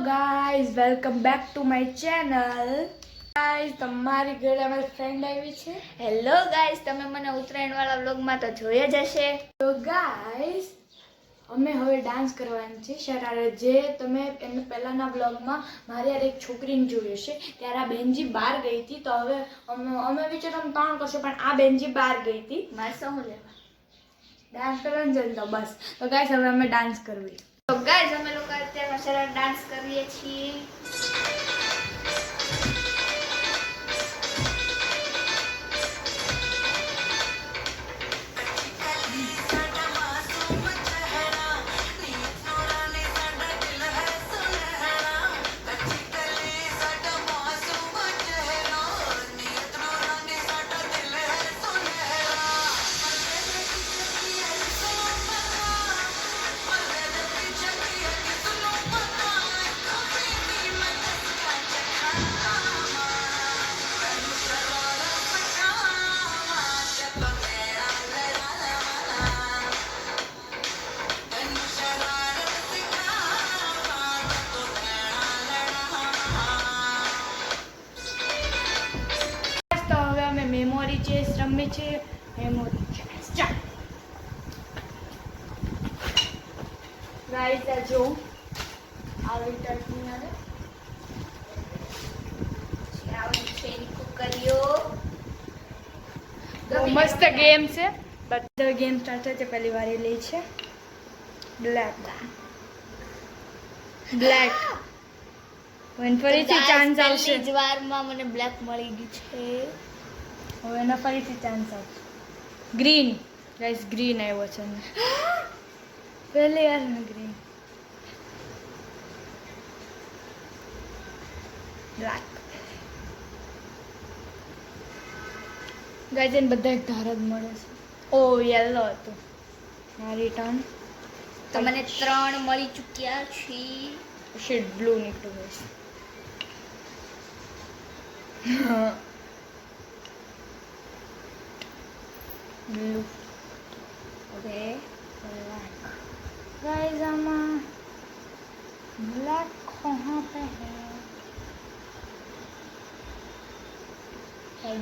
Guys, welcome back to my channel. Guys, તમારી ઘરે અમારી ફ્રેન્ડ આવી છે. હેલો ગાઈઝ, તમે મને ઉત્તરાયણ વાળા વ્લોગમાં તો જોયા જ હશે. તો ગાઈઝ, અમે હવે ડાન્સ કરવાની છે શરારત. જે તમે એમને પહેલાના વ્લોગમાં મારી યાર એક છોકરીને જોઈ હશે, ત્યારે આ બેનજી બહાર ગઈ હતી. તો હવે અમે વિચાર ત્રણ કરશું, પણ આ બેનજી બહાર ગઈ હતી. મારે શું લેવા ડાન્સ કરવાનું છે ને, તો બસ. તો ગાઈઝ, હવે અમે ડાન્સ કરવી. તો ગાઈઝ, અમે લોકો અત્યારે સરળ ડાન્સ કરીએ છીએ. મેમોરી ચેસ રમી છે. મેમોરી ચેસ ગાઈસ, આ જો આવી ટાઈપની આવે છે કુકરીઓ. બહુ મસ્ત ગેમ છે. બધા ગેમ સ્ટાર્ટ થાય છે. પહેલી વાર એ લે છે બ્લેક. વન ફરીથી ચાન્સ આવશે. પહેલી જ વારમાં મને બ્લેક મળી ગઈ છે. હવે એના ફરીથી ચાન્સ આવશે. ગ્રીન. ગાઈસ, ગ્રીન આવ્યો છે ને પહેલી વાર ગ્રીન. બ્લેક. ગાઈસ, એને બધા એક ધાર જ મળે છે. ઓ યેલો હતું. મારી ટર્ન. તો મને 3 મળી ચૂક્યા છે. શેડ બ્લુ નીકળ્યું guys. Blue. Okay, black. Guys, आमा ब्लैक कहाँ पे है?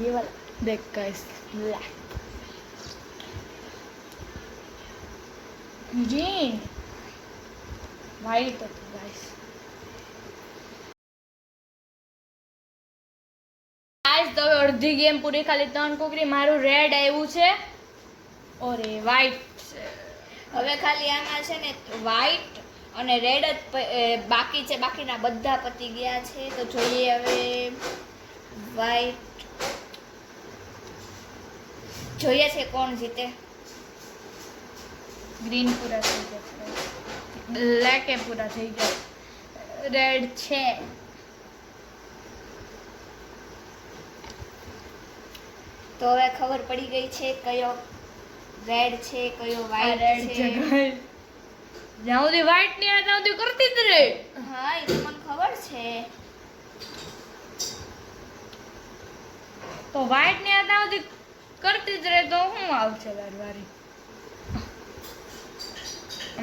ये वाला देख गाइस, ब्लैक. ग्रीन. वाइट होता गाइस. गाइस, तो अर्धी गेम पूरी खाली 3 कुकरी. मारू रेड આવ્યું છે. ઓરે વ્હાઈટ. હવે ખાલી આમાં છે ને વ્હાઈટ અને રેડ જ બાકી છે. બાકીના બધા પતી ગયા છે. તો જોઈએ હવે વ્હાઈટ. જોઈએ છે કોણ જીતે. ગ્રીન પૂરા થઈ ગયા. બ્લેક એ પૂરા થઈ ગયા. રેડ છે. તો હવે ખબર પડી ગઈ છે કયો રેડ છે, કયો રેડ વ્હાઈટ છે. છે. જ્યાં સુધી વ્હાઈટ નહીં આવે ત્યાં સુધી કરતી જ રહે. હા, એ તો મને ખબર છે. તો વ્હાઈટ નહીં આવે ત્યાં સુધી કરતી જ રહે. તો શું આવશે વારી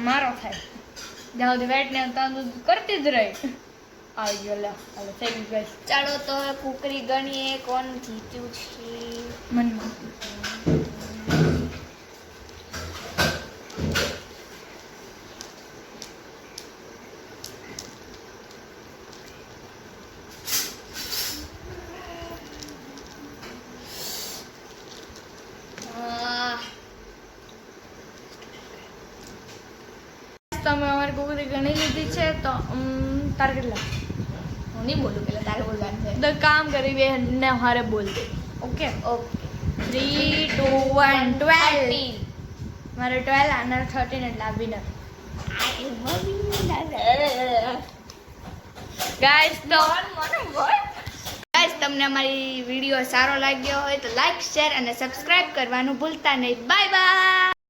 મારો થાય. જ્યાં સુધી વ્હાઈટ નહીં આવે ત્યાં સુધી કરતી જ રહે. આવી ગયો. લે હાલો, થઈ ગયું ગાઈસ. ચાલો તો હવે કુકરી ગણીએ કોણ જીત્યું છે. મનમાં તમે અમારી કુકરી ગણી લીધી છે. તો તારે કેટલા? હું નહીં બોલું, પેલા તારે બોલવાનું છે. તો કામ કરી બે ને હારે બોલ દે. ઓકે. ઓકે. 3, 2, 1, 12. મારે 12 અને 13 એટલે આ વિનર. ગાઈસ, તો ગાઈસ, તમને અમારી વિડીયો સારો લાગ્યો હોય તો લાઈક, શેર અને સબસ્ક્રાઇબ કરવાનું ભૂલતા નહીં. Bye bye.